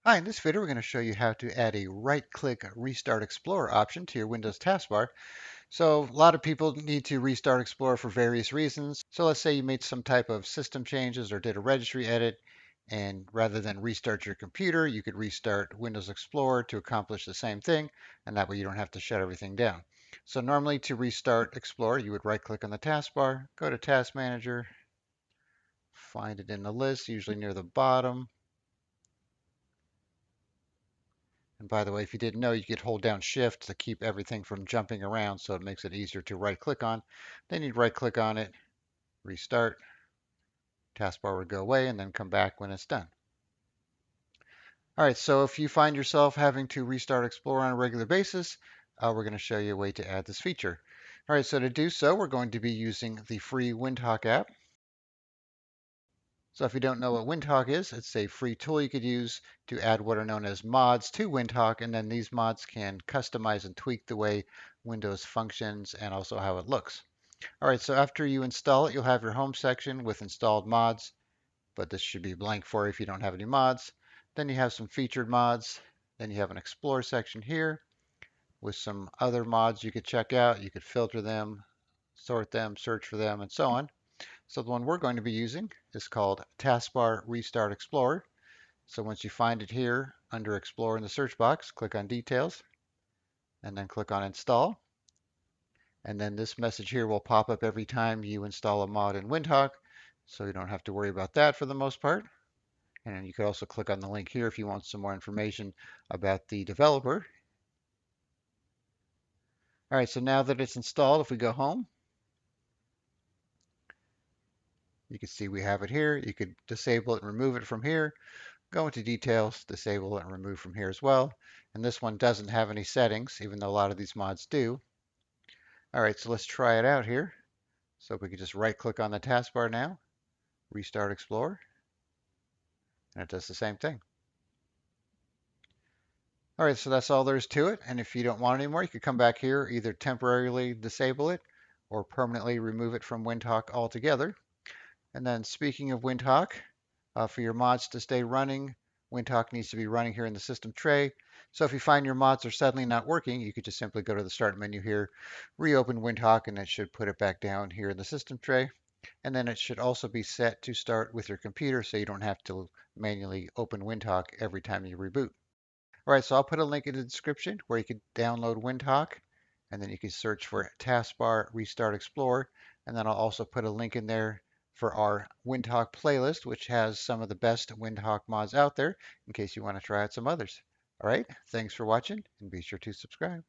Hi, in this video we're going to show you how to add a right-click Restart Explorer option to your Windows taskbar. So a lot of people need to restart Explorer for various reasons. So let's say you made some type of system changes or did a registry edit, and rather than restart your computer, you could restart Windows Explorer to accomplish the same thing, and that way you don't have to shut everything down. So normally to restart Explorer, you would right-click on the taskbar, go to Task Manager, find it in the list, usually near the bottom. And by the way, if you didn't know, you could hold down Shift to keep everything from jumping around, so it makes it easier to right-click on. Then you'd right-click on it, restart, taskbar would go away, and then come back when it's done. All right, so if you find yourself having to restart Explorer on a regular basis, we're going to show you a way to add this feature. All right, so to do so, we're going to be using the free Windhawk app. So if you don't know what Windhawk is, it's a free tool you could use to add what are known as mods to Windhawk, and then these mods can customize and tweak the way Windows functions and also how it looks. All right, so after you install it, you'll have your home section with installed mods, but this should be blank for you if you don't have any mods. Then you have some featured mods. Then you have an explore section here with some other mods you could check out. You could filter them, sort them, search for them, and so on. So the one we're going to be using is called Taskbar Restart Explorer. So once you find it here under Explore in the search box, click on Details and then click on Install. And then this message here will pop up every time you install a mod in Windhawk, so you don't have to worry about that for the most part. And you could also click on the link here if you want some more information about the developer. All right, so now that it's installed, if we go home, you can see we have it here. You could disable it and remove it from here. Go into details, disable it and remove from here as well. And this one doesn't have any settings, even though a lot of these mods do. All right, so let's try it out here. So if we could just right click on the taskbar now, restart Explorer, and it does the same thing. All right, so that's all there is to it. And if you don't want it anymore, you could come back here, either temporarily disable it or permanently remove it from Windhawk altogether. And then speaking of Windhawk, for your mods to stay running, Windhawk needs to be running here in the system tray. So if you find your mods are suddenly not working, you could just simply go to the start menu here, reopen Windhawk, and it should put it back down here in the system tray. And then it should also be set to start with your computer so you don't have to manually open Windhawk every time you reboot. All right, so I'll put a link in the description where you can download Windhawk, and then you can search for Taskbar Restart Explorer, and then I'll also put a link in there for our Windhawk playlist, which has some of the best Windhawk mods out there in case you want to try out some others. All right, thanks for watching, and be sure to subscribe.